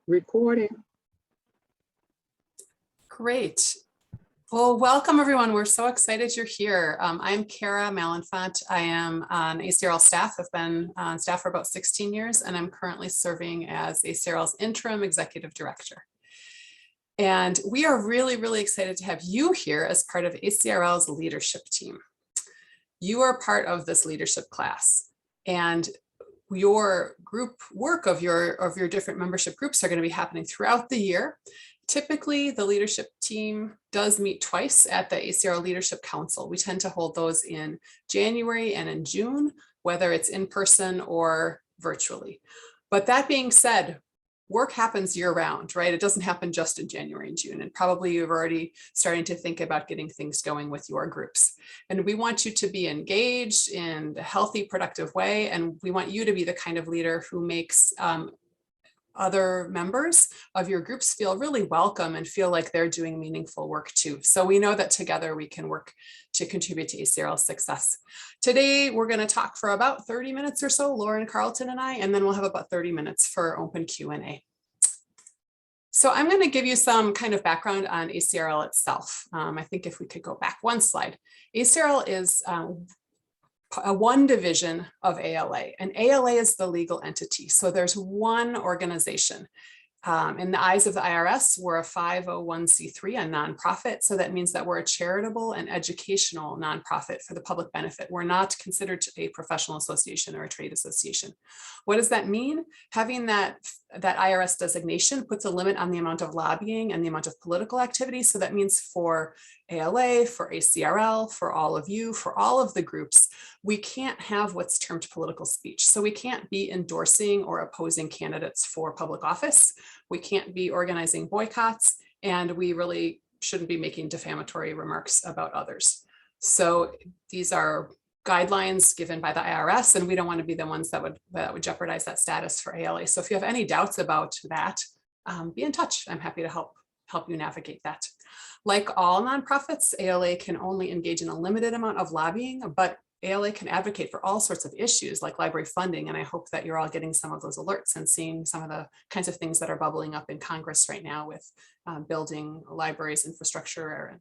Recording. Great. Well, welcome everyone. We're so excited you're here. I'm Kara Malenfant. I am on ACRL staff. I've been on staff for about 16 years, and I'm currently serving as ACRL's interim executive director. And we are really, really excited to have you here as part of ACRL's leadership team. You are part of this leadership class, and your group work of your different membership groups are going to be happening throughout the year. Typically, the leadership team does meet twice at the ACRL Leadership Council. We tend to hold those in January and in June, whether it's in person or virtually. But that being said, work happens year round, right? It doesn't happen just in January and June. And probably you've already starting to think about getting things going with your groups. And we want you to be engaged in a healthy, productive way. And we want you to be the kind of leader who makes other members of your groups feel really welcome and feel like they're doing meaningful work too. So we know that together we can work to contribute to ACRL's success. Today, we're going to talk for about 30 minutes or so, Lauren Carlton and I, and then we'll have about 30 minutes for open Q&A. So I'm going to give you some kind of background on ACRL itself. I think if we could go back one slide. ACRL is one division of ALA, and ALA is the legal entity. So there's one organization. In the eyes of the IRS, we're a 501c3, a nonprofit. So that means that we're a charitable and educational nonprofit for the public benefit. We're not considered a professional association or a trade association. What does that mean? Having that IRS designation puts a limit on the amount of lobbying and the amount of political activity. So that means for ALA, for ACRL, for all of you, for all of the groups, we can't have what's termed political speech. So we can't be endorsing or opposing candidates for public office. We can't be organizing boycotts, and we really shouldn't be making defamatory remarks about others. So these are guidelines given by the IRS, and we don't want to be the ones that would jeopardize that status for ALA. So if you have any doubts about that, be in touch. I'm happy to help you navigate that. Like all nonprofits, ALA can only engage in a limited amount of lobbying, but ALA can advocate for all sorts of issues like library funding. And I hope that you're all getting some of those alerts and seeing some of the kinds of things that are bubbling up in Congress right now with building libraries infrastructure and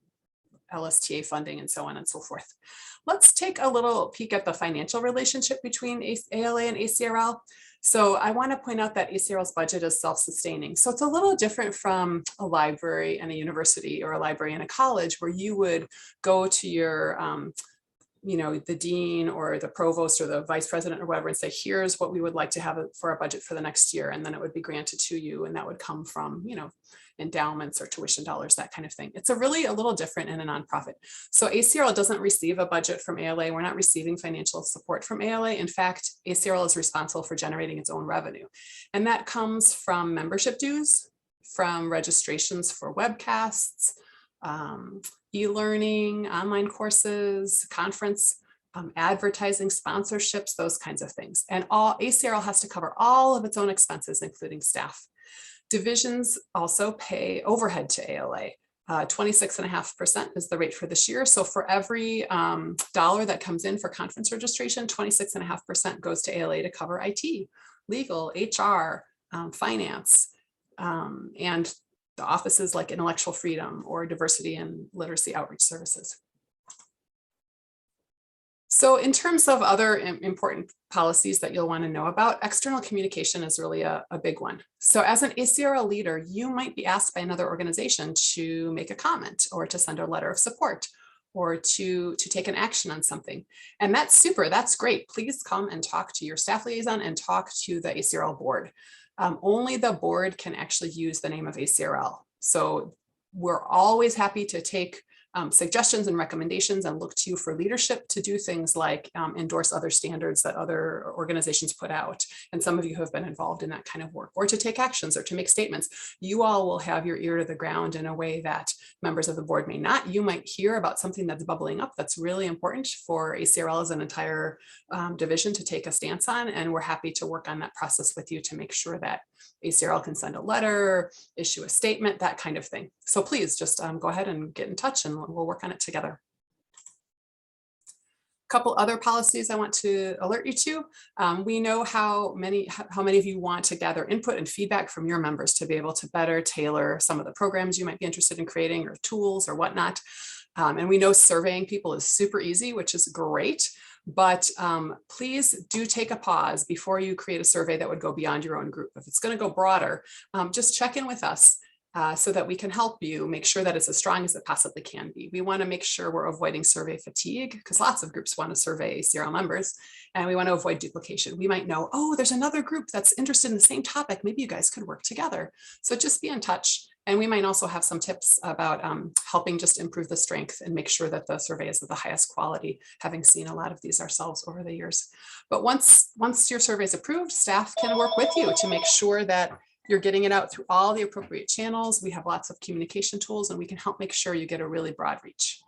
LSTA funding and so on and so forth. Let's take a little peek at the financial relationship between ALA and ACRL. So I want to point out that ACRL's budget is self-sustaining. So it's a little different from a library and a university or a library and a college where you would go to your the dean or the provost or the vice president or whatever and say, here's what we would like to have for our budget for the next year. And then it would be granted to you. And that would come from, endowments or tuition dollars, that kind of thing. It's a little different in a nonprofit. So ACRL doesn't receive a budget from ALA. We're not receiving financial support from ALA. In fact, ACRL is responsible for generating its own revenue. And that comes from membership dues, from registrations for webcasts, e-learning, online courses, conference, advertising, sponsorships, those kinds of things. And ACRL has to cover all of its own expenses, including staff. Divisions also pay overhead to ALA. 26.5% is the rate for this year. So for every dollar that comes in for conference registration, 26.5% goes to ALA to cover IT, legal, HR, finance, and the offices like intellectual freedom or diversity and literacy outreach services. So in terms of other important policies that you'll want to know about, external communication is really a big one. So as an ACRL leader, you might be asked by another organization to make a comment or to send a letter of support or to take an action on something. And that's super, that's great. Please come and talk to your staff liaison and talk to the ACRL board. Only the board can actually use the name of ACRL. So we're always happy to take suggestions and recommendations and look to you for leadership to do things like endorse other standards that other organizations put out. And some of you have been involved in that kind of work, or to take actions or to make statements. You all will have your ear to the ground in a way that members of the board may not. You might hear about something that's bubbling up that's really important for ACRL as an entire division to take a stance on. And we're happy to work on that process with you to make sure that ACRL can send a letter, issue a statement, that kind of thing. So please just go ahead and get in touch and we'll work on it together. Couple other policies I want to alert you to. We know how many of you want to gather input and feedback from your members to be able to better tailor some of the programs you might be interested in creating or tools or whatnot. And we know surveying people is super easy, which is great. But please do take a pause before you create a survey that would go beyond your own group. If it's going to go broader, just check in with us so that we can help you make sure that it's as strong as it possibly can be. We want to make sure we're avoiding survey fatigue because lots of groups want to survey ACRL members, and we want to avoid duplication. We might know, oh, there's another group that's interested in the same topic. Maybe you guys could work together. So just be in touch. And we might also have some tips about helping just improve the strength and make sure that the survey is of the highest quality, having seen a lot of these ourselves over the years. But once your survey is approved, staff can work with you to make sure that you're getting it out through all the appropriate channels. We have lots of communication tools, and we can help make sure you get a really broad reach.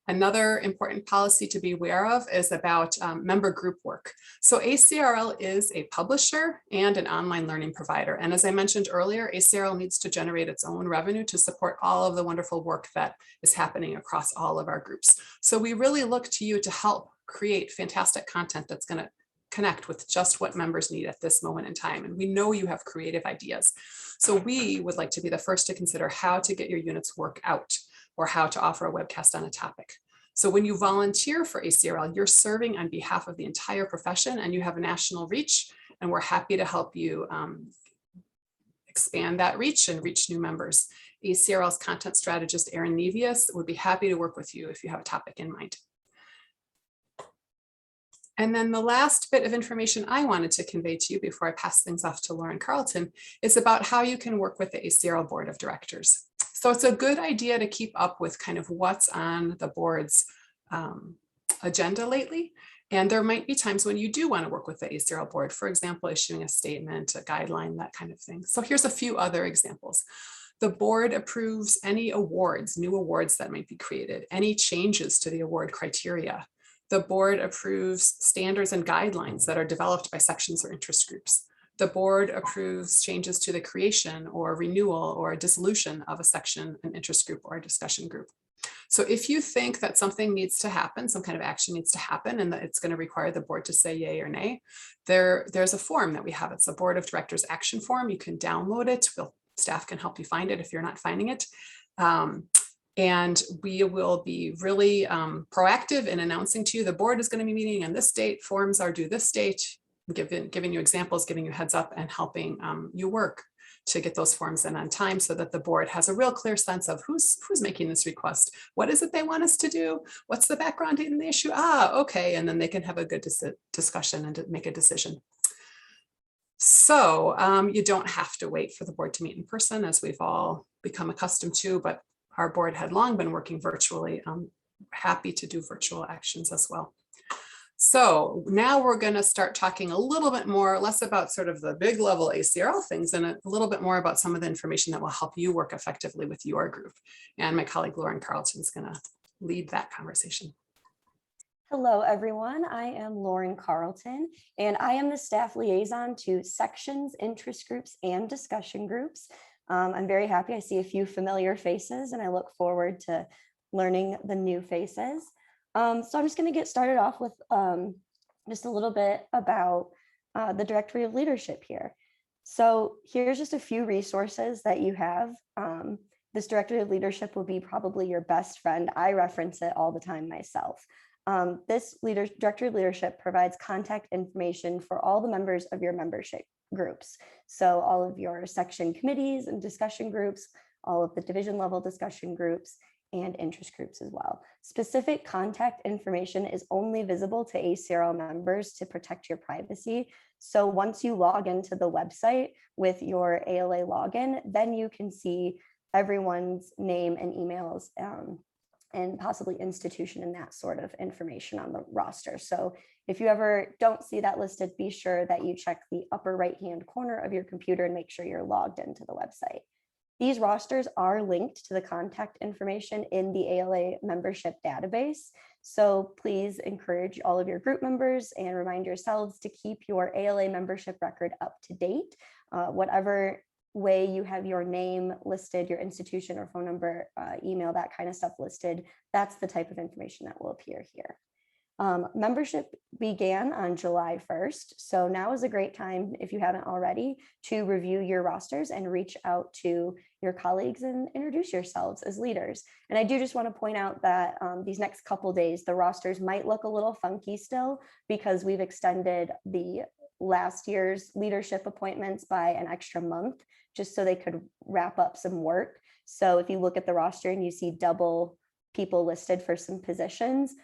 Another important policy to be aware of is about member group work. So ACRL is a publisher and an online learning provider. And as I mentioned earlier, ACRL needs to generate its own revenue to support all of the wonderful work that is happening across all of our groups. So we really look to you to help create fantastic content that's going to connect with just what members need at this moment in time. And we know you have creative ideas. So we would like to be the first to consider how to get your unit's work out, or how to offer a webcast on a topic. So when you volunteer for ACRL, you're serving on behalf of the entire profession, and you have a national reach, and we're happy to help you expand that reach and reach new members. ACRL's content strategist, Erin Nevius, would be happy to work with you if you have a topic in mind. And then the last bit of information I wanted to convey to you before I pass things off to Lauren Carlton is about how you can work with the ACRL Board of Directors. So it's a good idea to keep up with kind of what's on the board's agenda lately. And there might be times when you do want to work with the ACRL board, for example, issuing a statement, a guideline, that kind of thing. So here's a few other examples. The board approves any awards, new awards that might be created, any changes to the award criteria. The board approves standards and guidelines that are developed by sections or interest groups. The board approves changes to the creation or renewal or dissolution of a section, an interest group, or a discussion group. So if you think that something needs to happen, some kind of action needs to happen, and that it's going to require the board to say yay or nay, there's a form that we have. It's a Board of Directors action form. You can download it. Staff can help you find it if you're not finding it. And we will be really proactive in announcing to you the board is going to be meeting on this date, forms are due this date, giving you examples, giving you heads up, and helping you work to get those forms in on time so that the board has a real clear sense of who's making this request. What is it they want us to do? What's the background in the issue? Okay, and then they can have a good discussion and make a decision. So you don't have to wait for the board to meet in person, as we've all become accustomed to, but our board had long been working virtually. I'm happy to do virtual actions as well. So now we're going to start talking a little bit more, less about sort of the big level ACRL things and a little bit more about some of the information that will help you work effectively with your group. And my colleague Lauren Carlton is going to lead that conversation. Hello, everyone. I am Lauren Carlton, and I am the staff liaison to sections, interest groups, and discussion groups. I'm very happy. I see a few familiar faces, and I look forward to learning the new faces. So I'm just going to get started off with just a little bit about the Directory of Leadership here. So here's just a few resources that you have. This Directory of Leadership will be probably your best friend. I reference it all the time myself. This Directory of Leadership provides contact information for all the members of your membership groups. So all of your section committees and discussion groups, all of the division level discussion groups, and interest groups as well. Specific contact information is only visible to ACRL members to protect your privacy. So once you log into the website with your ALA login, then you can see everyone's name and emails and possibly institution and that sort of information on the roster. So if you ever don't see that listed, be sure that you check the upper right-hand corner of your computer and make sure you're logged into the website. These rosters are linked to the contact information in the ALA membership database. So please encourage all of your group members and remind yourselves to keep your ALA membership record up to date. Whatever way you have your name listed, your institution or phone number, email, that kind of stuff listed, that's the type of information that will appear here. Membership began on July 1st. So now is a great time, if you haven't already, to review your rosters and reach out to your colleagues and introduce yourselves as leaders. And I do just want to point out that these next couple days, the rosters might look a little funky still because we've extended the last year's leadership appointments by an extra month, just so they could wrap up some work. So if you look at the roster and you see double people listed for some positions,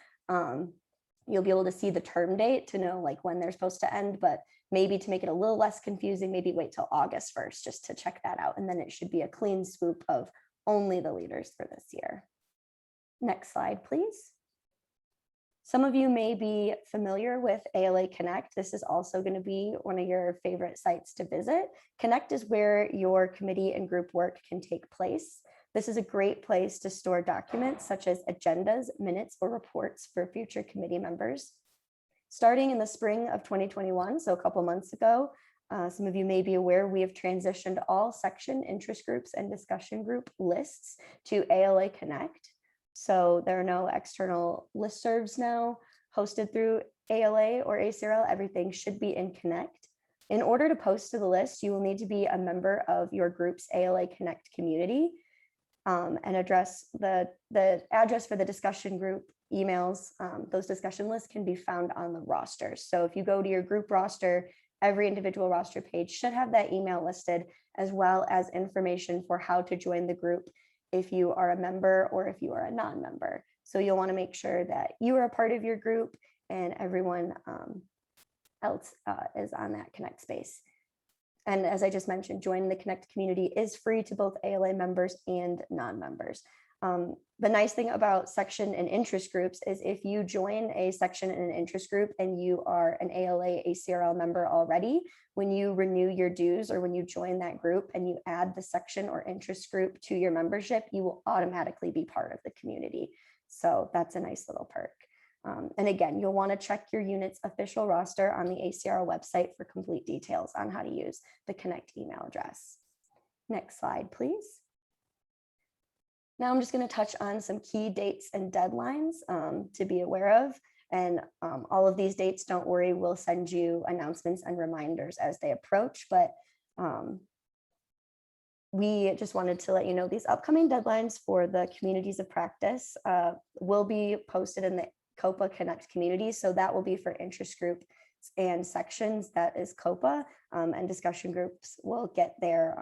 you'll be able to see the term date to know like when they're supposed to end, but maybe to make it a little less confusing, maybe wait till August 1st just to check that out. And then it should be a clean swoop of only the leaders for this year. Next slide, please. Some of you may be familiar with ALA Connect. This is also going to be one of your favorite sites to visit. Connect is where your committee and group work can take place. This is a great place to store documents such as agendas, minutes, or reports for future committee members. Starting in the spring of 2021, so a couple months ago, some of you may be aware we have transitioned all section, interest groups, and discussion group lists to ALA Connect. So there are no external listservs now hosted through ALA or ACRL. Everything should be in Connect. In order to post to the list, you will need to be a member of your group's ALA Connect community. And address the address for the discussion group emails. Those discussion lists can be found on the roster. So if you go to your group roster, every individual roster page should have that email listed, as well as information for how to join the group if you are a member or if you are a non-member. So you'll want to make sure that you are a part of your group and everyone else is on that Connect space. And as I just mentioned, joining the Connect community is free to both ALA members and non-members. The nice thing about section and interest groups is if you join a section and an interest group and you are an ALA ACRL member already, when you renew your dues or when you join that group and you add the section or interest group to your membership, you will automatically be part of the community. So that's a nice little perk. And again, you'll want to check your unit's official roster on the ACRL website for complete details on how to use the Connect email address. Next slide, please. Now I'm just going to touch on some key dates and deadlines to be aware of. And all of these dates, don't worry, we'll send you announcements and reminders as they approach. But we just wanted to let you know these upcoming deadlines for the communities of practice will be posted in the CoPA Connect community. So that will be for interest groups and sections, that is CoPA, and discussion groups will get their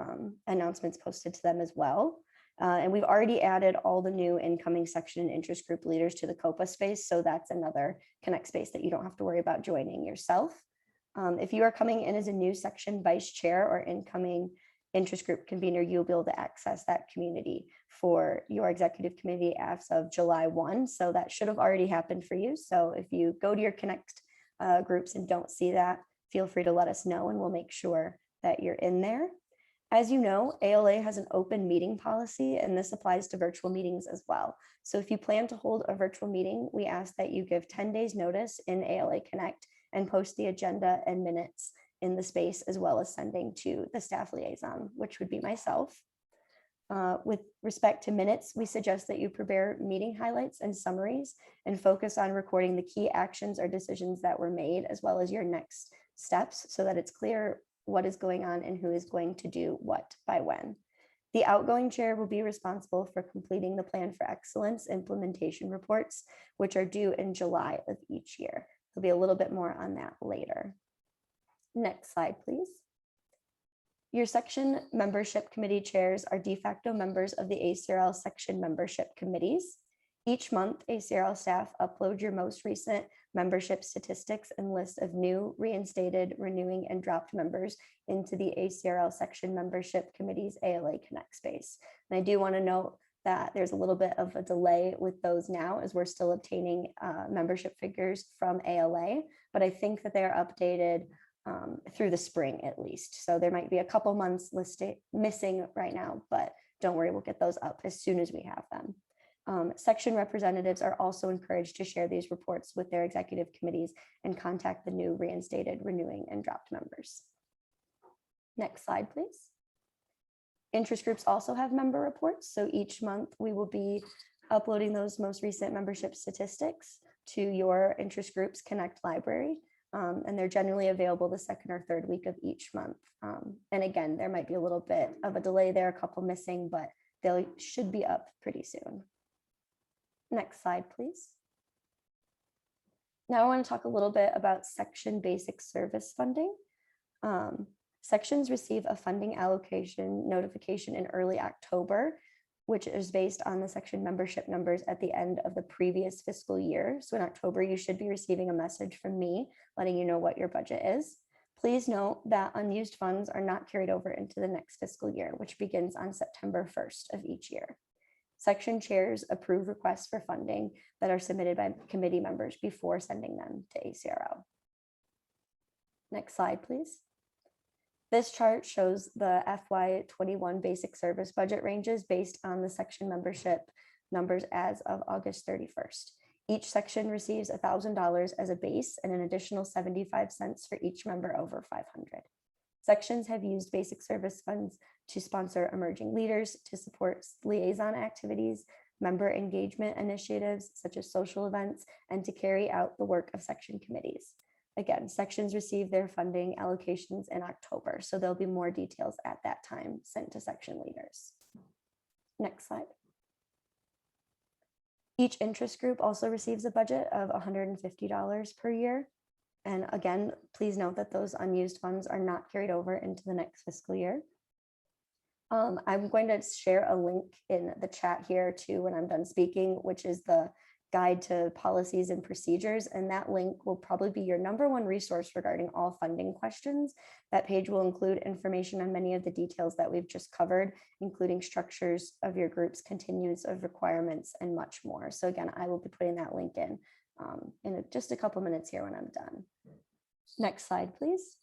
announcements posted to them as well. And we've already added all the new incoming section and interest group leaders to the CoPA space. So that's another Connect space that you don't have to worry about joining yourself. If you are coming in as a new section vice chair or incoming interest group convener, you'll be able to access that community for your executive committee as of July 1. So that should have already happened for you. So if you go to your Connect groups and don't see that, feel free to let us know and we'll make sure that you're in there. As you know, ALA has an open meeting policy, and this applies to virtual meetings as well. So if you plan to hold a virtual meeting, we ask that you give 10 days notice in ALA Connect and post the agenda and minutes in the space, as well as sending to the staff liaison, which would be myself. With respect to minutes, we suggest that you prepare meeting highlights and summaries and focus on recording the key actions or decisions that were made, as well as your next steps, so that it's clear what is going on and who is going to do what by when. The outgoing chair will be responsible for completing the Plan for Excellence implementation reports, which are due in July of each year. There'll be a little bit more on that later. Next slide, please. Your section membership committee chairs are de facto members of the ACRL section membership committees. Each month, ACRL staff upload your most recent membership statistics and list of new, reinstated, renewing, and dropped members into the ACRL section membership committee's ALA Connect space. And I do want to note that there's a little bit of a delay with those now, as we're still obtaining membership figures from ALA, but I think that they are updated through the spring at least. So there might be a couple months missing right now, but don't worry, we'll get those up as soon as we have them. Section representatives are also encouraged to share these reports with their executive committees and contact the new, reinstated, renewing, and dropped members. Next slide, please. Interest groups also have member reports. So each month we will be uploading those most recent membership statistics to your interest groups Connect library. And they're generally available the second or third week of each month. And again, there might be a little bit of a delay there, a couple missing, but they should be up pretty soon. Next slide, please. Now I want to talk a little bit about section basic service funding. Sections receive a funding allocation notification in early October, which is based on the section membership numbers at the end of the previous fiscal year. So in October, you should be receiving a message from me letting you know what your budget is. Please note that unused funds are not carried over into the next fiscal year, which begins on September 1st of each year. Section chairs approve requests for funding that are submitted by committee members before sending them to ACRL. Next slide, please. This chart shows the FY21 basic service budget ranges based on the section membership numbers as of August 31st. Each section receives $1,000 as a base and an additional 75 cents for each member over 500. Sections have used basic service funds to sponsor emerging leaders, to support liaison activities, member engagement initiatives such as social events, and to carry out the work of section committees. Again, sections receive their funding allocations in October, so there'll be more details at that time sent to section leaders. Next slide. Each interest group also receives a budget of $150 per year. And again, please note that those unused funds are not carried over into the next fiscal year. I'm going to share a link in the chat here too when I'm done speaking, which is the guide to policies and procedures. And that link will probably be your #1 resource regarding all funding questions. That page will include information on many of the details that we've just covered, including structures of your groups, continuance of requirements, and much more. So again, I will be putting that link in just a couple minutes here when I'm done. Next slide, please.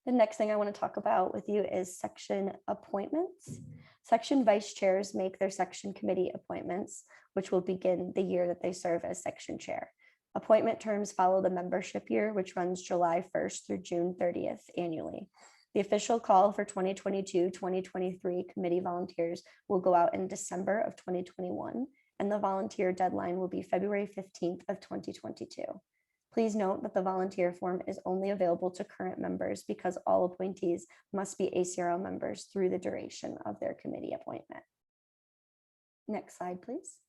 The next thing I want to talk about with you is section appointments. Section vice chairs make their section committee appointments, which will begin the year that they serve as section chair. Appointment terms follow the membership year, which runs July 1st through June 30th annually. The official call for 2022-2023 committee volunteers will go out in December of 2021, and the volunteer deadline will be February 15th of 2022. Please note that the volunteer form is only available to current members because all appointees must be ACRL members through the duration of their committee appointment. Next slide, please.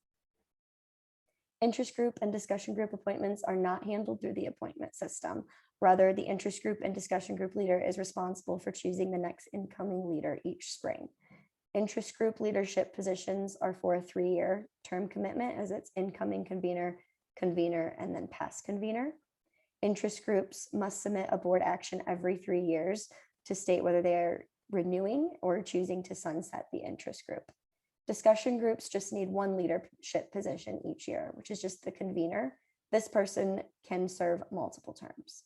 Interest group and discussion group appointments are not handled through the appointment system. Rather, the interest group and discussion group leader is responsible for choosing the next incoming leader each spring. Interest group leadership positions are for a 3-year term commitment as its incoming convener, and then past convener. Interest groups must submit a board action every 3 years to state whether they are renewing or choosing to sunset the interest group. Discussion groups just need 1 leadership position each year, which is just the convener. This person can serve multiple terms.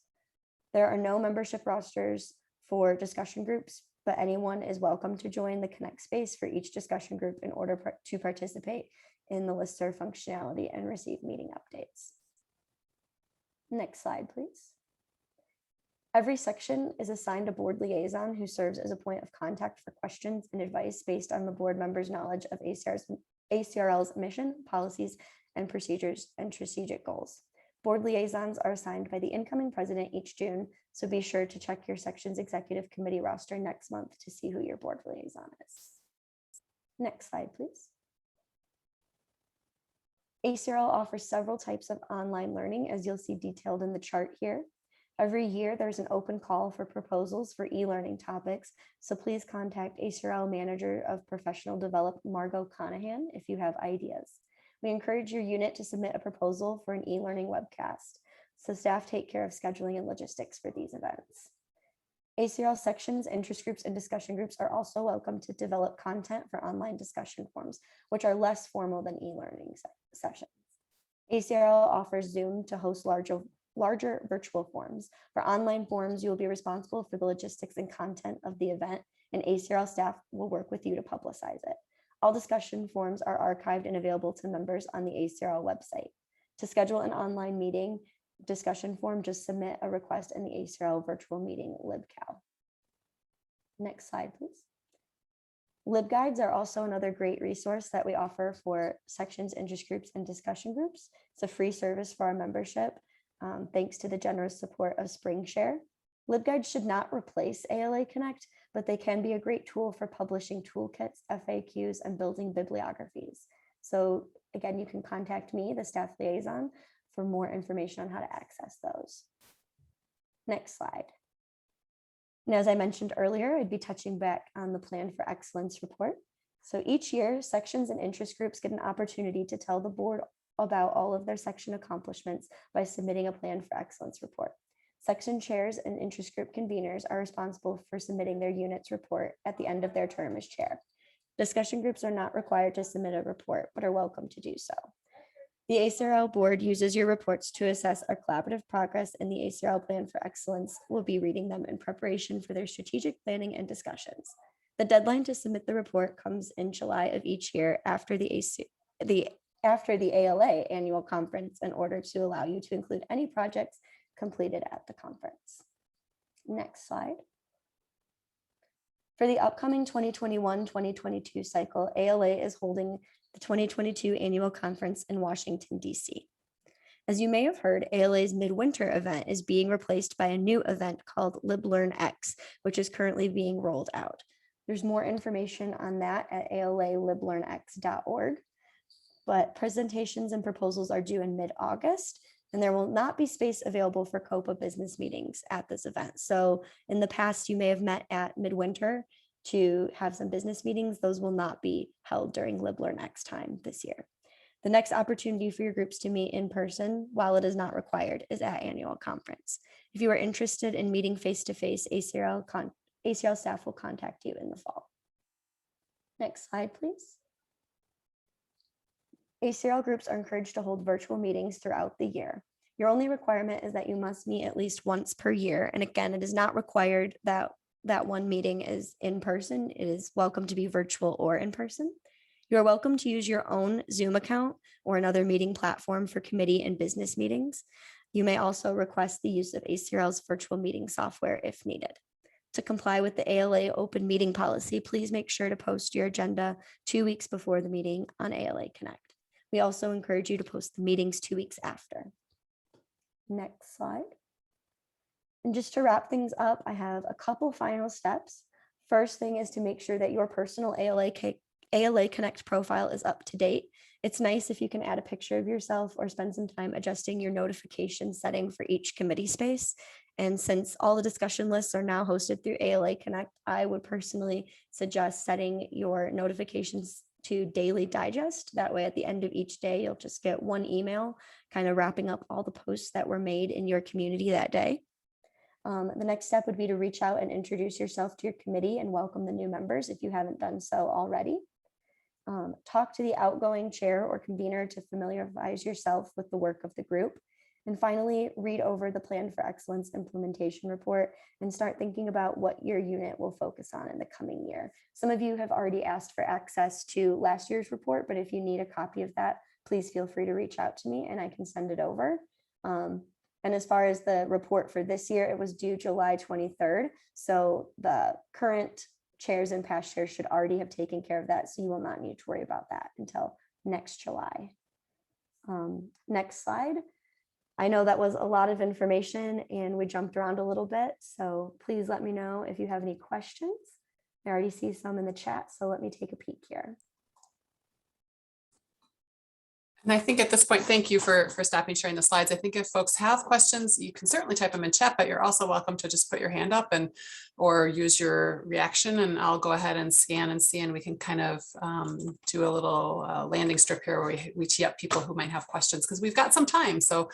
There are no membership rosters for discussion groups, but anyone is welcome to join the Connect space for each discussion group in order to participate in the listserv functionality and receive meeting updates. Next slide, please. Every section is assigned a board liaison who serves as a point of contact for questions and advice based on the board members' knowledge of ACRL's mission, policies, and procedures and strategic goals. Board liaisons are assigned by the incoming president each June, so be sure to check your section's executive committee roster next month to see who your board liaison is. Next slide, please. ACRL offers several types of online learning, as you'll see detailed in the chart here. Every year, there's an open call for proposals for e-learning topics, so please contact ACRL Manager of Professional Development, Margot Conahan, if you have ideas. We encourage your unit to submit a proposal for an e-learning webcast, so staff take care of scheduling and logistics for these events. ACRL sections, interest groups, and discussion groups are also welcome to develop content for online discussion forums, which are less formal than e-learning sessions. ACRL offers Zoom to host larger virtual forums. For online forums, you will be responsible for the logistics and content of the event, and ACRL staff will work with you to publicize it. All discussion forums are archived and available to members on the ACRL website. To schedule an online meeting discussion form, just submit a request in the ACRL virtual meeting LibCal. Next slide, please. LibGuides are also another great resource that we offer for sections, interest groups, and discussion groups. It's a free service for our membership, thanks to the generous support of SpringShare. LibGuides should not replace ALA Connect, but they can be a great tool for publishing toolkits, FAQs, and building bibliographies. So again, you can contact me, the staff liaison, for more information on how to access those. Next slide. And as I mentioned earlier, I'd be touching back on the Plan for Excellence report. So each year, sections and interest groups get an opportunity to tell the board about all of their section accomplishments by submitting a Plan for Excellence report. Section chairs and interest group conveners are responsible for submitting their unit's report at the end of their term as chair. Discussion groups are not required to submit a report, but are welcome to do so. The ACRL board uses your reports to assess our collaborative progress, and the ACRL Plan for Excellence will be reading them in preparation for their strategic planning and discussions. The deadline to submit the report comes in July of each year after the ALA annual conference, in order to allow you to include any projects completed at the conference. Next slide. For the upcoming 2021-2022 cycle, ALA is holding the 2022 annual conference in Washington, D.C. As you may have heard, ALA's midwinter event is being replaced by a new event called LibLearnX, which is currently being rolled out. There's more information on that at alaliblearnx.org, but presentations and proposals are due in mid-August, and there will not be space available for CoPA business meetings at this event. So in the past, you may have met at midwinter to have some business meetings. Those will not be held during LibLearnX time this year. The next opportunity for your groups to meet in person, while it is not required, is at annual conference. If you are interested in meeting face-to-face, ACRL staff will contact you in the fall. Next slide, please. ACRL groups are encouraged to hold virtual meetings throughout the year. Your only requirement is that you must meet at least once per year. And again, it is not required that one meeting is in person. It is welcome to be virtual or in person. You are welcome to use your own Zoom account or another meeting platform for committee and business meetings. You may also request the use of ACRL's virtual meeting software if needed. To comply with the ALA open meeting policy, please make sure to post your agenda 2 weeks before the meeting on ALA Connect. We also encourage you to post the meetings 2 weeks after. Next slide. And just to wrap things up, I have a couple final steps. First thing is to make sure that your personal ALA Connect profile is up to date. It's nice if you can add a picture of yourself or spend some time adjusting your notification setting for each committee space. And since all the discussion lists are now hosted through ALA Connect, I would personally suggest setting your notifications to daily digest. That way, at the end of each day, you'll just get one email kind of wrapping up all the posts that were made in your community that day. The next step would be to reach out and introduce yourself to your committee and welcome the new members if you haven't done so already. Talk to the outgoing chair or convener to familiarize yourself with the work of the group. And finally, read over the Plan for Excellence implementation report and start thinking about what your unit will focus on in the coming year. Some of you have already asked for access to last year's report, but if you need a copy of that, please feel free to reach out to me and I can send it over. And as far as the report for this year, it was due July 23rd. So the current chairs and past chairs should already have taken care of that. So you will not need to worry about that until next July. Next slide. I know that was a lot of information and we jumped around a little bit. So please let me know if you have any questions. I already see some in the chat, so let me take a peek here. And I think at this point, thank you for stopping sharing the slides. I think if folks have questions, you can certainly type them in chat, but you're also welcome to just put your hand up and or use your reaction, and I'll go ahead and scan and see, and we can kind of do a little landing strip here where we tee up people who might have questions because we've got some time. So,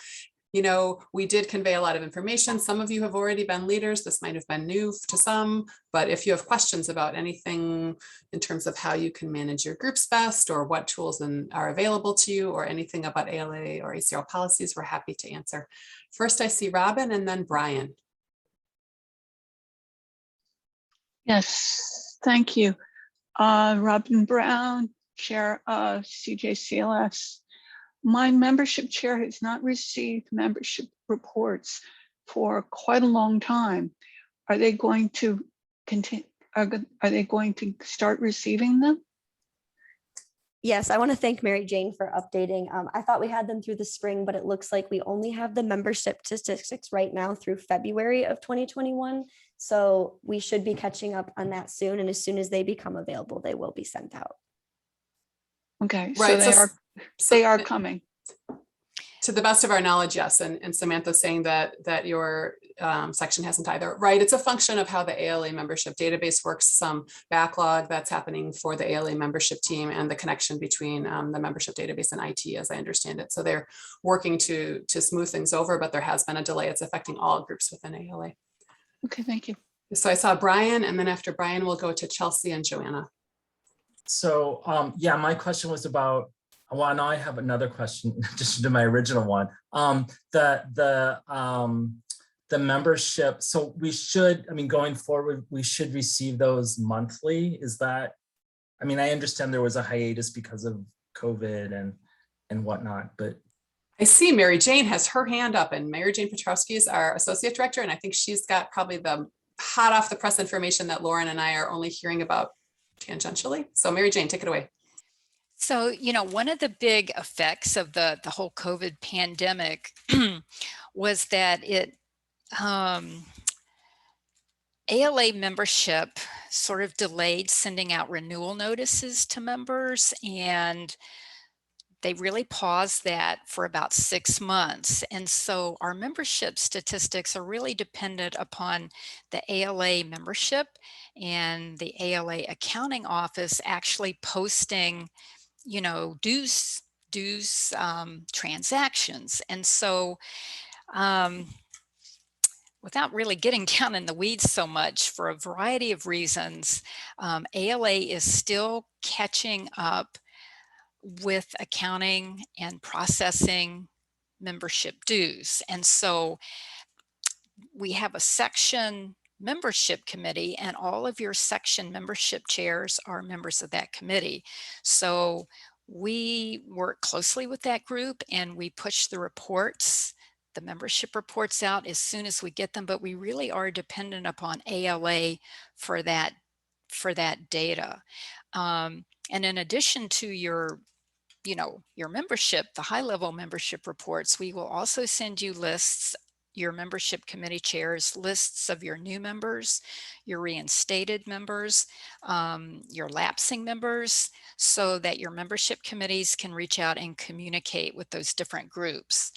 you know, we did convey a lot of information. Some of you have already been leaders. This might have been new to some, but if you have questions about anything in terms of how you can manage your groups best or what tools are available to you or anything about ALA or ACRL policies, we're happy to answer. First, I see Robin and then Brian. Yes, thank you. Robin Brown, Chair of CJCLS. My membership chair has not received membership reports for quite a long time. Are they going to continue? are they going to start receiving them? Yes, I want to thank Mary Jane for updating. I thought we had them through the spring, but it looks like we only have the membership statistics right now through February of 2021. So we should be catching up on that soon. And as soon as they become available, they will be sent out. Okay, so Right. they are coming. To the best of our knowledge, yes. And Samantha's saying that your section hasn't either. Right. It's a function of how the ALA membership database works, some backlog that's happening for the ALA membership team and the connection between the membership database and IT, as I understand it. So they're working to smooth things over, but there has been a delay. It's affecting all groups within ALA. Okay, thank you. So I saw Brian, and then after Brian, we'll go to Chelsea and Joanna. So yeah, my question was about, well, now I have another question just to my original one. The membership, so we should, I mean, going forward, we should receive those monthly. Is that, I mean, I understand there was a hiatus because of COVID and whatnot, but. I see Mary Jane has her hand up, and Mary Jane Petrowski is our associate director. And I think she's got probably the hot off the press information that Lauren and I are only hearing about tangentially. So Mary Jane, take it away. So, one of the big effects of the whole COVID pandemic was that it ALA membership sort of delayed sending out renewal notices to members, and they really paused that for about 6 months. And so our membership statistics are really dependent upon the ALA membership and the ALA accounting office actually posting, dues transactions. And so without really getting down in the weeds so much, for a variety of reasons, ALA is still catching up with accounting and processing membership dues. And so we have a section membership committee, and all of your section membership chairs are members of that committee. So we work closely with that group, and we push the reports, the membership reports out as soon as we get them, but we really are dependent upon ALA for that data. And in addition to your membership, the high level membership reports, we will also send you lists, your membership committee chairs, lists of your new members, your reinstated members, your lapsing members, so that your membership committees can reach out and communicate with those different groups.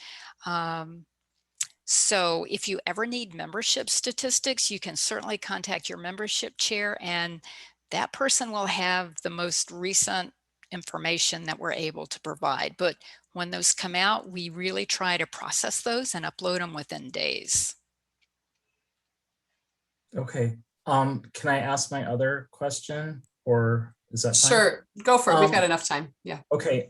So if you ever need membership statistics, you can certainly contact your membership chair, and that person will have the most recent information that we're able to provide. But when those come out, we really try to process those and upload them within days. Okay, can I ask my other question, or is that fine? Sure, go for it. We've got enough time. Yeah. Okay,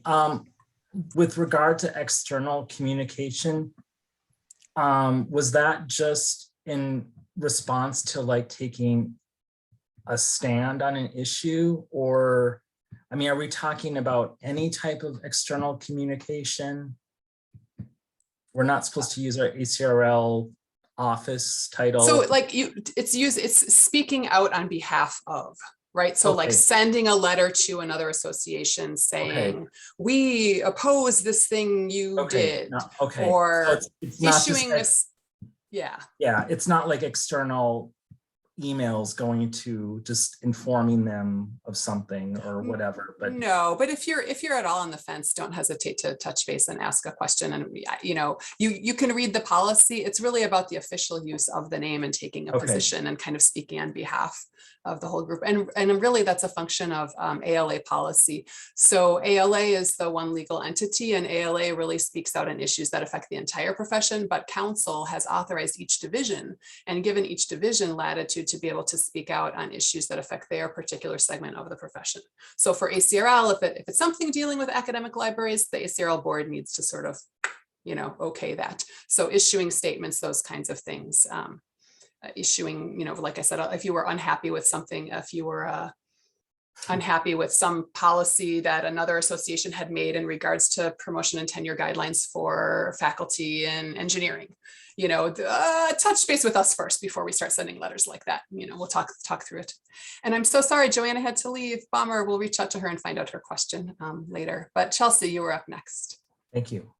with regard to external communication, was that just in response to like taking a stand on an issue, or, I mean, are we talking about any type of external communication? We're not supposed to use our ACRL office title. So like it's speaking out on behalf of, right? So like sending a letter to another association saying, we oppose this thing you did, or so it's issuing this. Yeah. Yeah, it's not like external emails going to just informing them of something or whatever. But no, but if you're at all on the fence, don't hesitate to touch base and ask a question. And you can read the policy. It's really about the official use of the name and taking a position and kind of speaking on behalf of the whole group. And really that's a function of ALA policy. So ALA is the one legal entity, and ALA really speaks out on issues that affect the entire profession, but council has authorized each division and given each division latitude to be able to speak out on issues that affect their particular segment of the profession. So for ACRL, if it's something dealing with academic libraries, the ACRL board needs to sort of, okay that. So issuing statements, those kinds of things. Issuing, like I said, if you were unhappy with something, if you were unhappy with some policy that another association had made in regards to promotion and tenure guidelines for faculty in engineering. You know, touch base with us first before we start sending letters like that. You know, we'll talk through it. And I'm so sorry, Joanna had to leave. Bummer. We'll reach out to her and find out her question later. But Chelsea, you were up next. Thank you.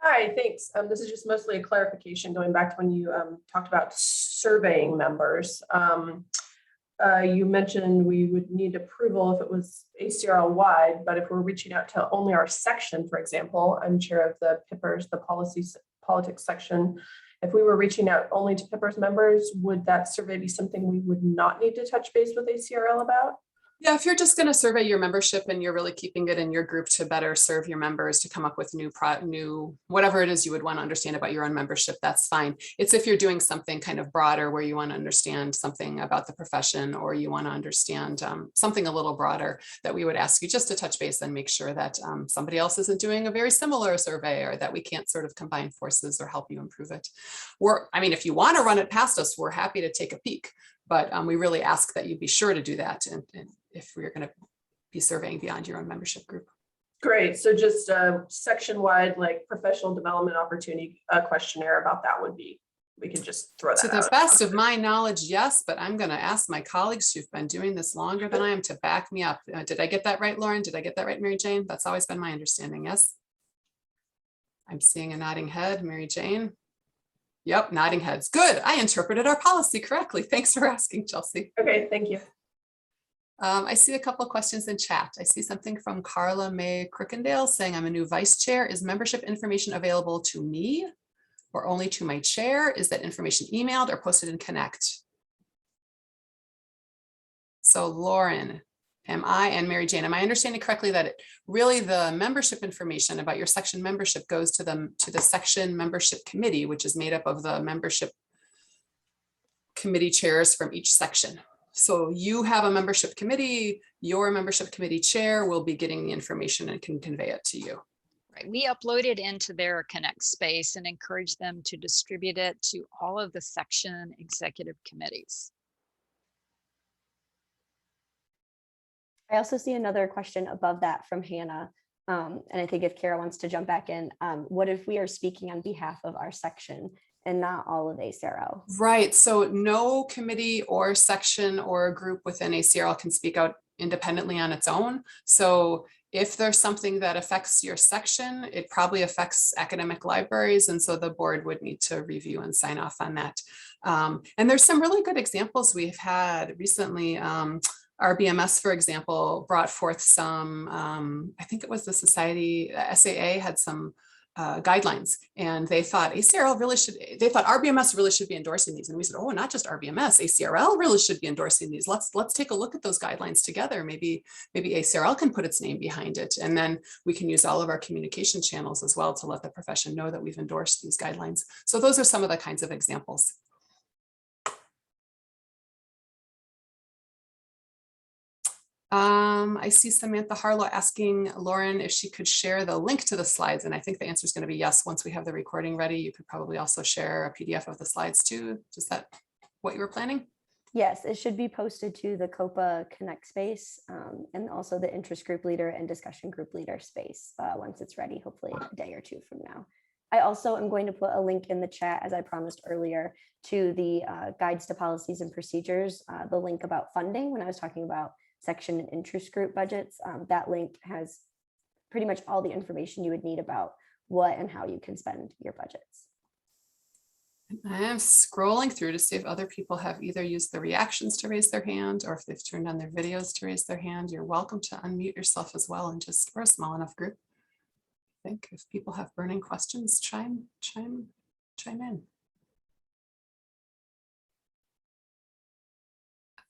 Hi, thanks. This is just mostly a clarification going back to when you talked about surveying members. You mentioned we would need approval if it was ACRL wide, but if we're reaching out to only our section, for example, I'm chair of the PIPers, the politics section. If we were reaching out only to PIPers members, would that survey be something we would not need to touch base with ACRL about? Yeah, if you're just going to survey your membership and you're really keeping it in your group to better serve your members, to come up with new whatever it is you would want to understand about your own membership, that's fine. It's if you're doing something kind of broader where you want to understand something about the profession, or you want to understand something a little broader, that we would ask you just to touch base and make sure that somebody else isn't doing a very similar survey, or that we can't sort of combine forces or help you improve it. I mean, if you want to run it past us, we're happy to take a peek. But we really ask that you be sure to do that, and if we're going to be surveying beyond your own membership group. Great. So just a section-wide, like professional development opportunity questionnaire about that would be, we could just throw that out. To the best of my knowledge, yes, but I'm going to ask my colleagues who've been doing this longer than I am to back me up. Did I get that right, Lauren? Did I get that right, Mary Jane? That's always been my understanding, yes? I'm seeing a nodding head, Mary Jane. Yep, nodding heads. Good. I interpreted our policy correctly. Thanks for asking, Chelsea. Okay, thank you. I see a couple of questions in chat. I see something from Carla May Crickendale saying, I'm a new vice chair. Is membership information available to me or only to my chair? Is that information emailed or posted in Connect? So Lauren, and Mary Jane, am I understanding correctly that really the membership information about your section membership goes to the section membership committee, which is made up of the membership committee chairs from each section? So you have a membership committee, your membership committee chair will be getting the information and can convey it to you. Right. We upload it into their Connect space and encourage them to distribute it to all of the section executive committees. I also see another question above that from Hannah. And I think if Kara wants to jump back in, what if we are speaking on behalf of our section and not all of ACRL? Right. So no committee or section or group within ACRL can speak out independently on its own. So if there's something that affects your section, it probably affects academic libraries. And so the board would need to review and sign off on that. And there's some really good examples we've had recently. RBMS, for example, brought forth some, I think it was the society, SAA had some guidelines, and they thought RBMS really should be endorsing these. And we said, oh, not just RBMS, ACRL really should be endorsing these. Let's take a look at those guidelines together. Maybe ACRL can put its name behind it. And then we can use all of our communication channels as well to let the profession know that we've endorsed these guidelines. So those are some of the kinds of examples. I see Samantha Harlow asking Lauren if she could share the link to the slides. And I think the answer is going to be yes. Once we have the recording ready, you could probably also share a PDF of the slides too. Is that what you were planning? Yes, it should be posted to the CoPA Connect space and also the interest group leader and discussion group leader space once it's ready, hopefully a day or two from now. I also am going to put a link in the chat, as I promised earlier, to the guides to policies and procedures, the link about funding when I was talking about section and interest group budgets. That link has pretty much all the information you would need about what and how you can spend your budgets. I am scrolling through to see if other people have either used the reactions to raise their hand or if they've turned on their videos to raise their hand. You're welcome to unmute yourself as well, and just, we're a small enough group. I think if people have burning questions, chime in.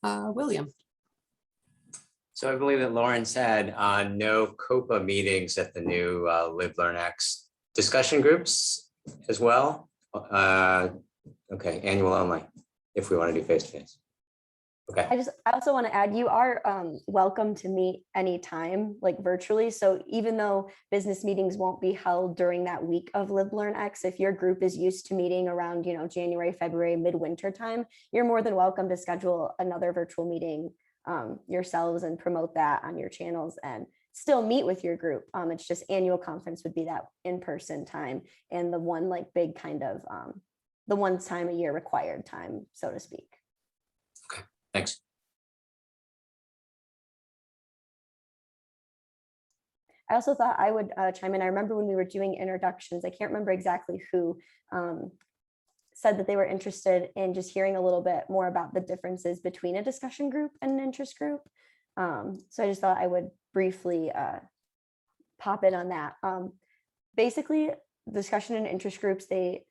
William. So I believe that Lauren said no CoPA meetings at the new LibLearnX discussion groups as well. Okay, annual only, if we want to do face-to-face. I also want to add, you are welcome to meet anytime, like virtually. So even though business meetings won't be held during that week of LibLearnX, if your group is used to meeting around, January, February, midwinter time, you're more than welcome to schedule another virtual meeting yourselves and promote that on your channels and still meet with your group. It's just annual conference would be that in-person time and the one like big kind of the one time a year required time, so to speak. Okay, thanks. I also thought I would chime in. I remember when we were doing introductions, I can't remember exactly who said that they were interested in just hearing a little bit more about the differences between a discussion group and an interest group. So I just thought I would briefly pop in on that. Basically, discussion and interest groups, they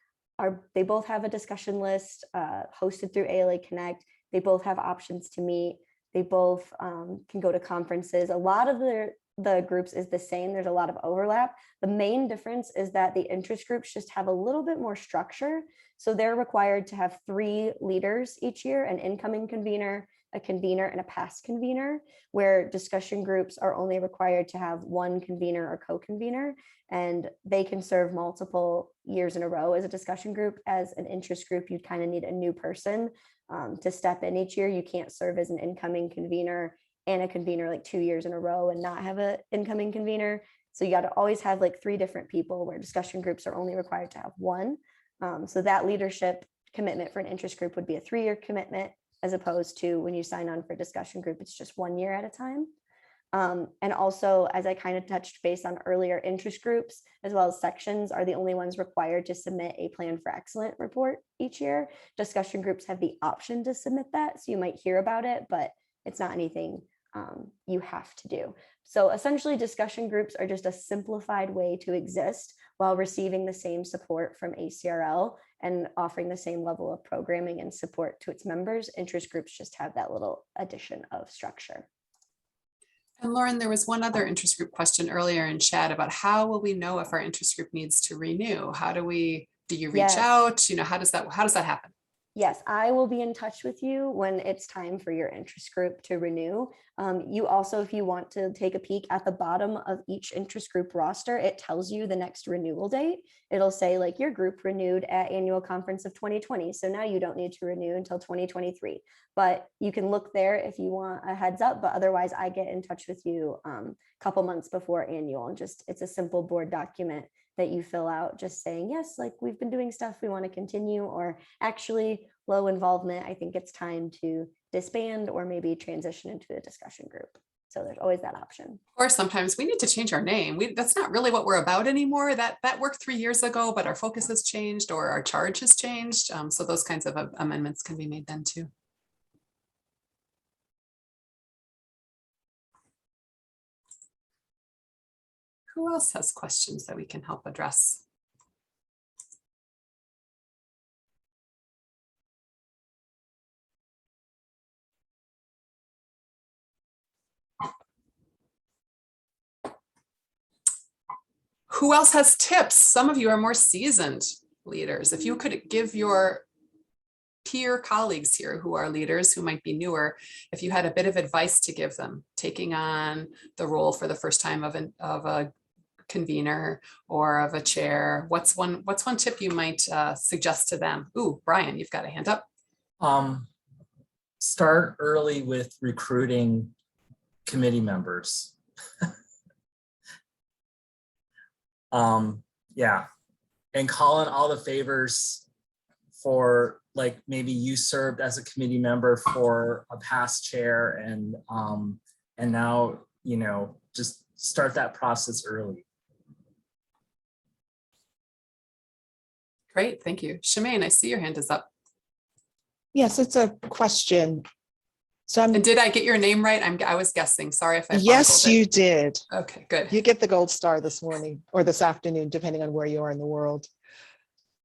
both have a discussion list hosted through ACRL Connect. They both have options to meet. They both can go to conferences. A lot of the groups is the same. There's a lot of overlap. The main difference is that the interest groups just have a little bit more structure. So they're required to have 3 leaders each year, an incoming convener, a convener, and a past convener, where discussion groups are only required to have 1 convener or co-convener, and they can serve multiple years in a row as a discussion group. As an interest group, you kind of need a new person to step in each year. You can't serve as an incoming convener and a convener like 2 years in a row and not have an incoming convener. So you got to always have like 3 different people, where discussion groups are only required to have 1. So that leadership commitment for an interest group would be a 3-year commitment, as opposed to when you sign on for discussion group, it's just 1 year at a time. And also, as I kind of touched base on earlier, interest groups as well as sections are the only ones required to submit a plan for excellence report each year. Discussion groups have the option to submit that, so you might hear about it, but it's not anything you have to do. So essentially, discussion groups are just a simplified way to exist while receiving the same support from ACRL and offering the same level of programming and support to its members. Interest groups just have that little addition of structure. And Lauren, there was one other interest group question earlier in chat about how will we know if our interest group needs to renew? Do you reach out? How does that happen? Yes, I will be in touch with you when it's time for your interest group to renew. You also, if you want to take a peek at the bottom of each interest group roster, it tells you the next renewal date. It'll say like your group renewed at annual conference of 2020. So now you don't need to renew until 2023, but you can look there if you want a heads up. But otherwise, I get in touch with you a couple months before annual, and it's a simple board document that you fill out just saying, yes, like we've been doing stuff, we want to continue, or actually low involvement, I think it's time to disband or maybe transition into a discussion group. So there's always that option. Or sometimes we need to change our name. That's not really what we're about anymore. That worked 3 years ago, but our focus has changed or our charge has changed. So those kinds of amendments can be made then too. Who else has questions that we can help address? Who else has tips? Some of you are more seasoned leaders. If you could give your peer colleagues here who are leaders who might be newer, if you had a bit of advice to give them, taking on the role for the first time of a convener or of a chair, what's one tip you might suggest to them? Ooh, Brian, you've got a hand up. Start early with recruiting committee members. Yeah, and call in all the favors for, like, maybe you served as a committee member for a past chair, and now, just start that process early. Great, thank you. Shemaine, I see your hand is up. Yes, it's a question. So And did I get your name right? I was guessing. Sorry if I yes, bungled it. you did. Okay, good. You get the gold star this morning or this afternoon, depending on where you are in the world.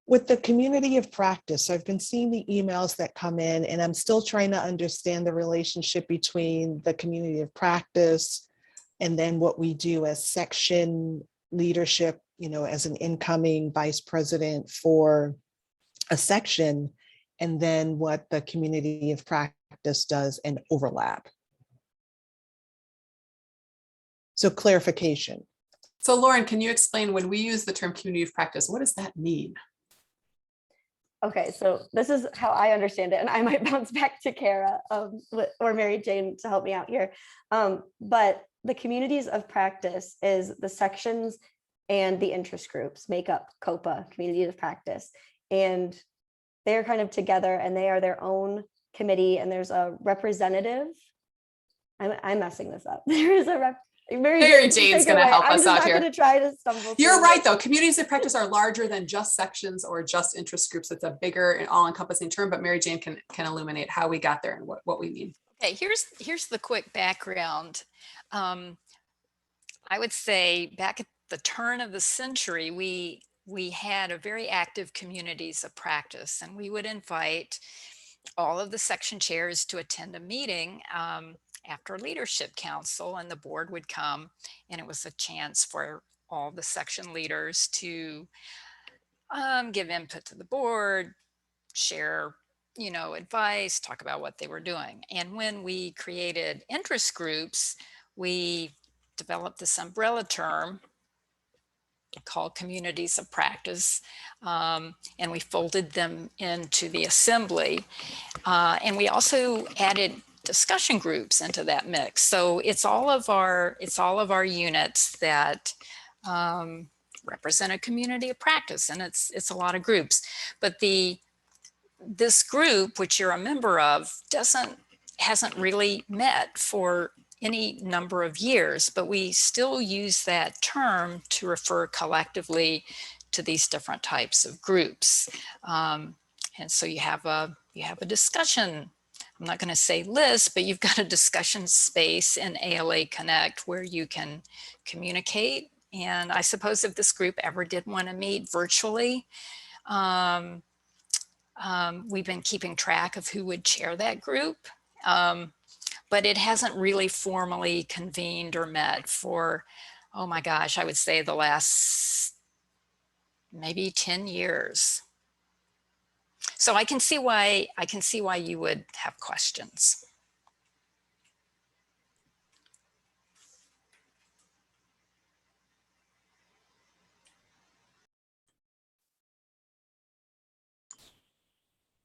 With the community of practice, I've been seeing the emails that come in, and I'm still trying to understand the relationship between the community of practice and then what we do as section leadership, as an incoming vice president for a section, and then what the community of practice practice does and overlap. So clarification. So Lauren, can you explain when we use the term community of practice, what does that mean? Okay, so this is how I understand it, and I might bounce back to Kara or Mary Jane to help me out here. But the communities of practice is the sections and the interest groups make up CoPA, communities of practice. And they're kind of together and they are their own committee, and there's a representative. I'm messing this up. There is a Mary Jane's going to help us out here. I'm going to try to stumble. You're right, though. Communities of practice are larger than just sections or just interest groups. It's a bigger and all-encompassing term, but Mary Jane can illuminate how we got there and what we mean. Okay, here's the quick background. I would say back at the turn of the century, we had a very active communities of practice, and we would invite all of the section chairs to attend a meeting after leadership council, and the board would come, and it was a chance for all the section leaders to give input to the board, share, advice, talk about what they were doing. And when we created interest groups, we developed this umbrella term called communities of practice, and we folded them into the assembly. And we also added discussion groups into that mix. So it's all of our units that represent a community of practice, and it's a lot of groups. But this group, which you're a member of, hasn't really met for any number of years, but we still use that term to refer collectively to these different types of groups. And so you have a discussion, I'm not going to say list, but you've got a discussion space in ALA Connect where you can communicate. And I suppose if this group ever did want to meet virtually, we've been keeping track of who would chair that group. But it hasn't really formally convened or met for, oh my gosh, I would say the last maybe 10 years. So I can see why you would have questions.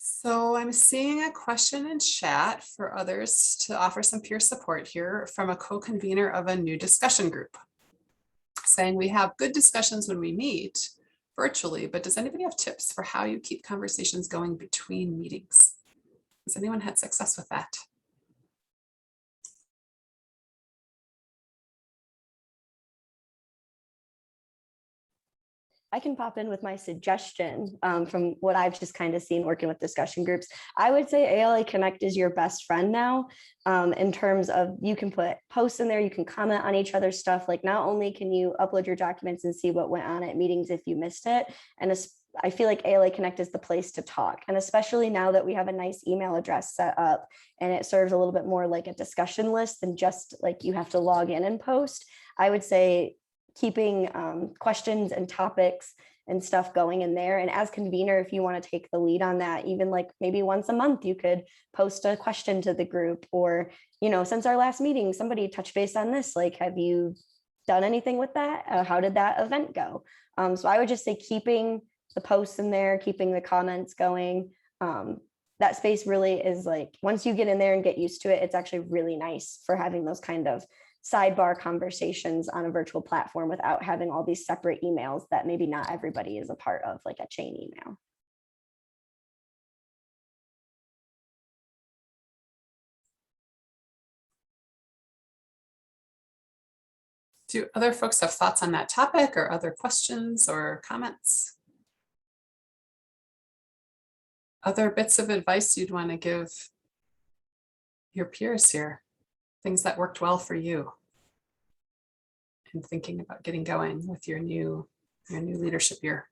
So I'm seeing a question in chat for others to offer some peer support here from a co-convener of a new discussion group, saying we have good discussions when we meet virtually, but does anybody have tips for how you keep conversations going between meetings? Has anyone had success with that? I can pop in with my suggestion from what I've just kind of seen working with discussion groups. I would say ALA Connect is your best friend now in terms of you can put posts in there, you can comment on each other's stuff. Like not only can you upload your documents and see what went on at meetings if you missed it, and I feel like ALA Connect is the place to talk. And especially now that we have a nice email address set up and it serves a little bit more like a discussion list than just like you have to log in and post, I would say keeping questions and topics and stuff going in there. And as convener, if you want to take the lead on that, even like maybe once a month, you could post a question to the group, or, since our last meeting, somebody touched base on this, like, have you done anything with that? How did that event go? So I would just say keeping the posts in there, keeping the comments going. That space really is like, once you get in there and get used to it, it's actually really nice for having those kind of sidebar conversations on a virtual platform without having all these separate emails that maybe not everybody is a part of, like a chain email. Do other folks have thoughts on that topic or other questions or comments? Other bits of advice you'd want to give your peers here? Things that worked well for you and thinking about getting going with your new leadership year.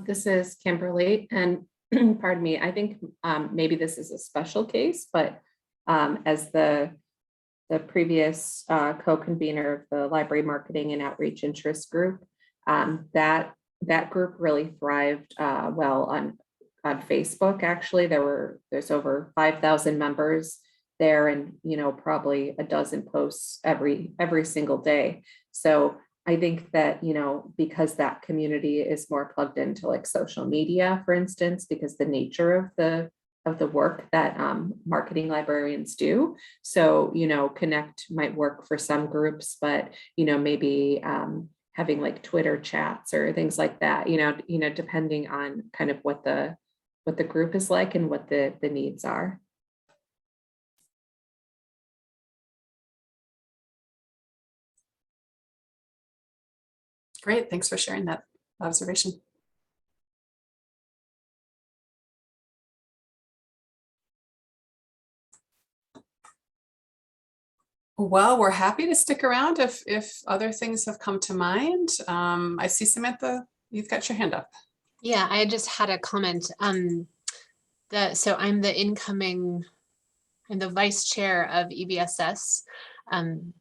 This is Kimberly, and pardon me, I think maybe this is a special case, but as the previous co-convener of the Library Marketing and Outreach Interest Group, That group really thrived well on Facebook. Actually, there's over 5,000 members there, and probably a dozen posts every single day. So I think that because that community is more plugged into like social media, for instance, because the nature of the work that marketing librarians do. So Connect might work for some groups, but maybe having like Twitter chats or things like that, depending on kind of what the group is like and what the needs are. Great, thanks for sharing that observation. Well, we're happy to stick around if other things have come to mind. I see Samantha, you've got your hand up. Yeah, I just had a comment. So I'm the vice chair of EBSS. And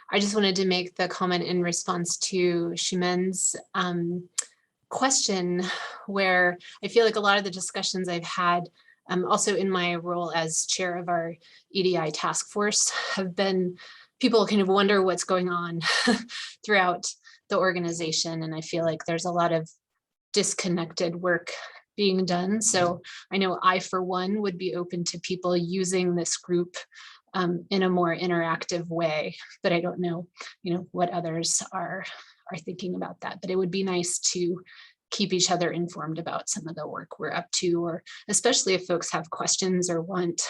I just wanted to make the comment in response to Shimen's question, where I feel like a lot of the discussions I've had, also in my role as chair of our EDI task force, have been people kind of wonder what's going on throughout the organization. And I feel like there's a lot of disconnected work being done. So I know I, for one, would be open to people using this group in a more interactive way, but I don't know, what others are thinking about that. But it would be nice to keep each other informed about some of the work we're up to, or especially if folks have questions or want,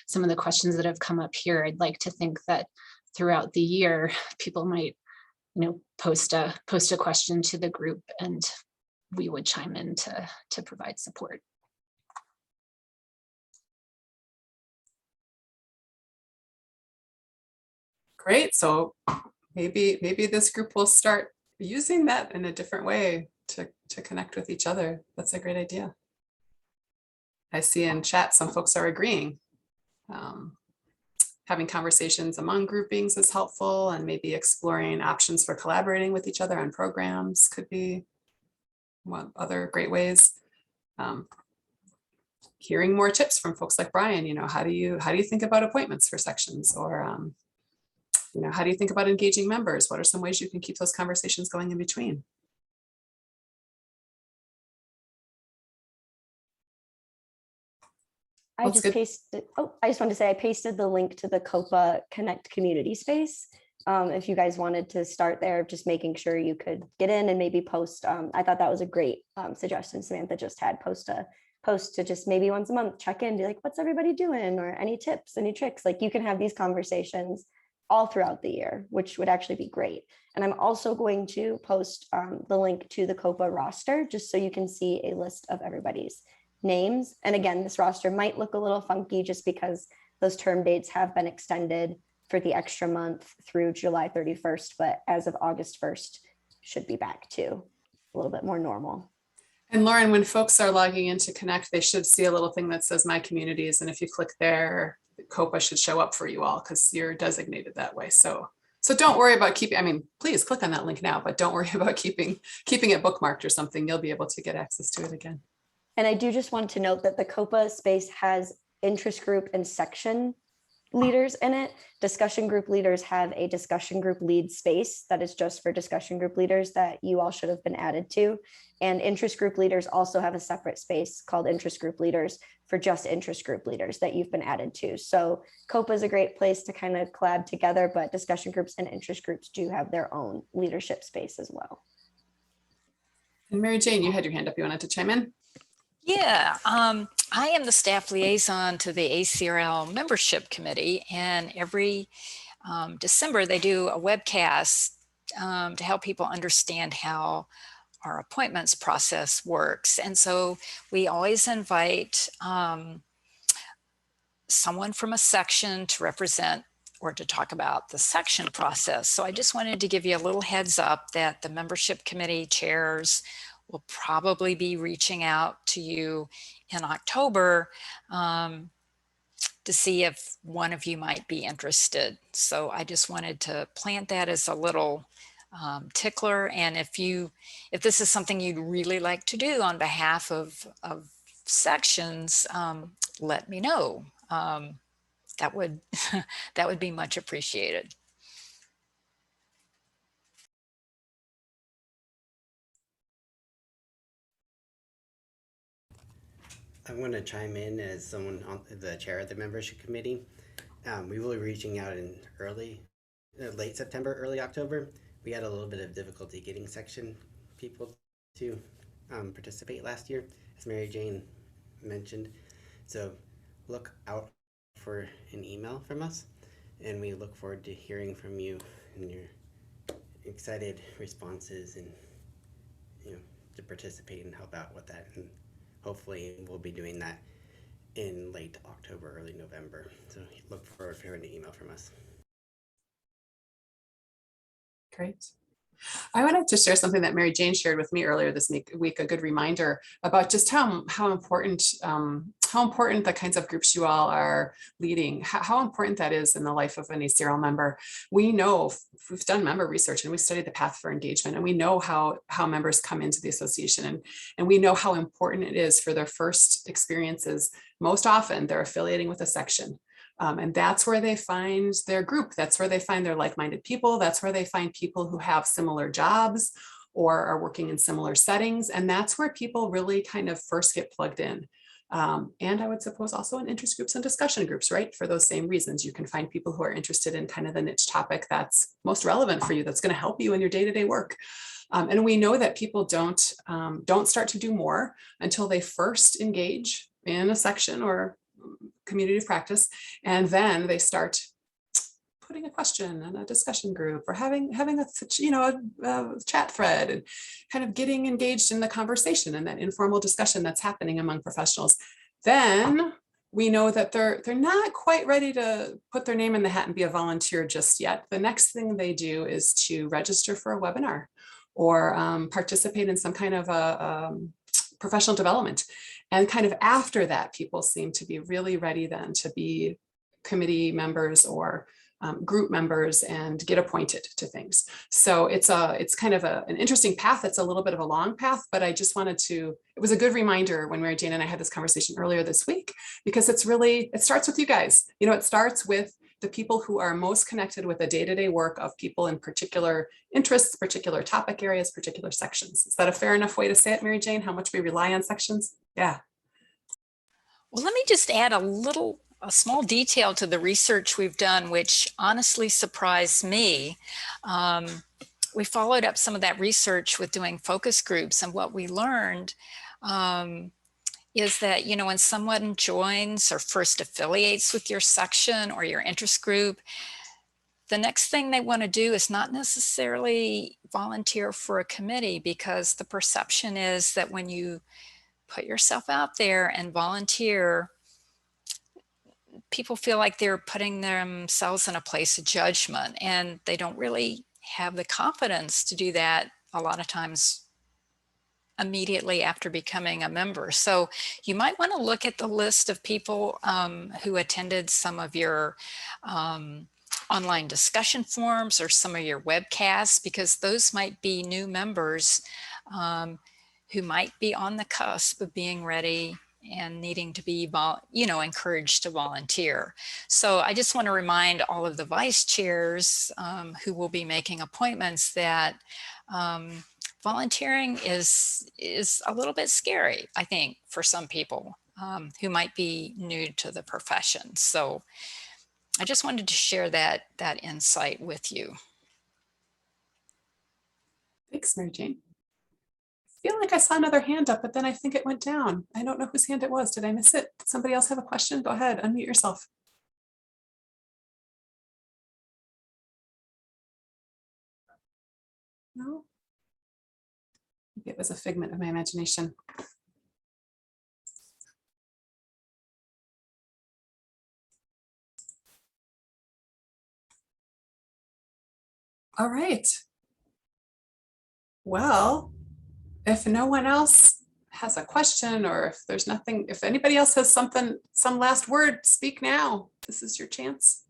some of the questions that have come up here. I'd like to think that throughout the year, people might, post a question to the group, and we would chime in to provide support. Great, so maybe this group will start using that in a different way to connect with each other. That's a great idea. I see in chat some folks are agreeing. Having conversations among groupings is helpful, and maybe exploring options for collaborating with each other on programs could be one other great ways. Hearing more tips from folks like Brian, how do you think about appointments for sections, or how do you think about engaging members? What are some ways you can keep those conversations going in between? I just wanted to say I pasted the link to the CoPA Connect community space. If you guys wanted to start there, just making sure you could get in and maybe post. I thought that was a great suggestion Samantha just had. Post to just maybe once a month, check in, be like, what's everybody doing? Or any tips, any tricks? Like, you can have these conversations all throughout the year, which would actually be great. And I'm also going to post the link to the CoPA roster, just so you can see a list of everybody's names. And again, this roster might look a little funky just because those term dates have been extended for the extra month through July 31st, but as of August 1st, should be back to a little bit more normal. And Lauren, when folks are logging into Connect, they should see a little thing that says My Communities. And if you click there, CoPA should show up for you all because you're designated that way. So don't worry about please click on that link now, but don't worry about keeping it bookmarked or something. You'll be able to get access to it again. And I do just want to note that the CoPA space has interest group and section leaders in it. Discussion group leaders have a discussion group lead space that is just for discussion group leaders that you all should have been added to. And interest group leaders also have a separate space called interest group leaders for just interest group leaders that you've been added to. So CoPA is a great place to kind of collab together, but discussion groups and interest groups do have their own leadership space as well. And Mary Jane, you had your hand up. You wanted to chime in? Yeah, I am the staff liaison to the ACRL membership committee, and every December they do a webcast to help people understand how our appointments process works. And so we always invite someone from a section to represent or to talk about the section process. So I just wanted to give you a little heads up that the membership committee chairs will probably be reaching out to you in October to see if one of you might be interested. So I just wanted to plant that as a little tickler. And if this is something you'd really like to do on behalf of sections, let me know. That would that would be much appreciated. I'm going to chime in as someone on the chair of the membership committee. We will be reaching out in late September, early October. We had a little bit of difficulty getting section people to participate last year, as Mary Jane mentioned. So look out for an email from us, and we look forward to hearing from you and your excited responses, and to participate and help out with that. And hopefully we'll be doing that in late October, early November. So look forward to hearing an email from us. Great. I wanted to share something that Mary Jane shared with me earlier this week, a good reminder about just how important the kinds of groups you all are leading, how important that is in the life of an ACRL member. We know, we've done member research and we studied the path for engagement, and we know how members come into the association, and we know how important it is for their first experiences. Most often they're affiliating with a section. And that's where they find their group. That's where they find their like-minded people. That's where they find people who have similar jobs or are working in similar settings. And that's where people really kind of first get plugged in. And I would suppose also in interest groups and discussion groups, right? For those same reasons, you can find people who are interested in kind of the niche topic that's most relevant for you, that's going to help you in your day-to-day work. And we know that people don't start to do more until they first engage in a section or community of practice, and then they start putting a question in a discussion group or having a chat thread and kind of getting engaged in the conversation and that informal discussion that's happening among professionals. Then we know that they're not quite ready to put their name in the hat and be a volunteer just yet. The next thing they do is to register for a webinar or participate in some kind of a professional development. And kind of after that, people seem to be really ready then to be committee members or group members and get appointed to things. So it's kind of an interesting path. It's a little bit of a long path, but I just wanted to, it was a good reminder when Mary Jane and I had this conversation earlier this week, because it starts with you guys. It starts with the people who are most connected with the day-to-day work of people in particular interests, particular topic areas, particular sections. Is that a fair enough way to say it, Mary Jane? How much we rely on sections? Yeah. Well, let me just add a small detail to the research we've done, which honestly surprised me. We followed up some of that research with doing focus groups, and what we learned is that, when someone joins or first affiliates with your section or your interest group, the next thing they want to do is not necessarily volunteer for a committee, because the perception is that when you put yourself out there and volunteer, people feel like they're putting themselves in a place of judgment, and they don't really have the confidence to do that a lot of times immediately after becoming a member. So you might want to look at the list of people who attended some of your online discussion forums or some of your webcasts, because those might be new members who might be on the cusp of being ready and needing to be, encouraged to volunteer. So I just want to remind all of the vice chairs who will be making appointments that volunteering is a little bit scary, I think, for some people who might be new to the profession. So I just wanted to share that insight with you. Thanks, Mary Jane. I feel like I saw another hand up, but then I think it went down. I don't know whose hand it was. Did I miss it? Did somebody else have a question? Go ahead, unmute yourself. No? Maybe it was a figment of my imagination. All right. Well, if no one else has a question, or if there's nothing, if anybody else has some last word, speak now. This is your chance.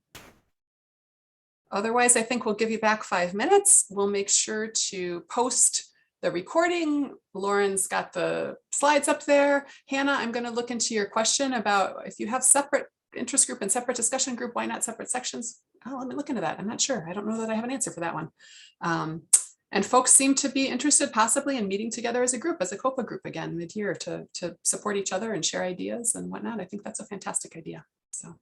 Otherwise, I think we'll give you back 5 minutes. We'll make sure to post the recording. Lauren's got the slides up there. Hannah, I'm going to look into your question about if you have separate interest group and separate discussion group, why not separate sections? Oh, let me look into that. I'm not sure. I don't know that I have an answer for that one. And folks seem to be interested possibly in meeting together as a group, as a CoPA group again mid-year to support each other and share ideas and whatnot. I think that's a fantastic idea. So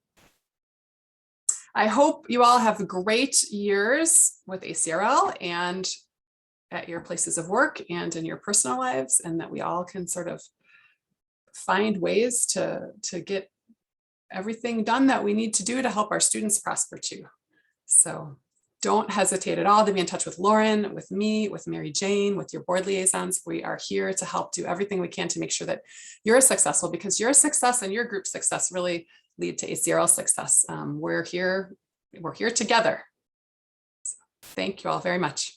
I hope you all have great years with ACRL and at your places of work and in your personal lives, and that we all can sort of find ways to get everything done that we need to do to help our students prosper too. So don't hesitate at all to be in touch with Lauren, with me, with Mary Jane, with your board liaisons. We are here to help do everything we can to make sure that you're successful, because your success and your group's success really lead to ACRL success. We're here together. So thank you all very much.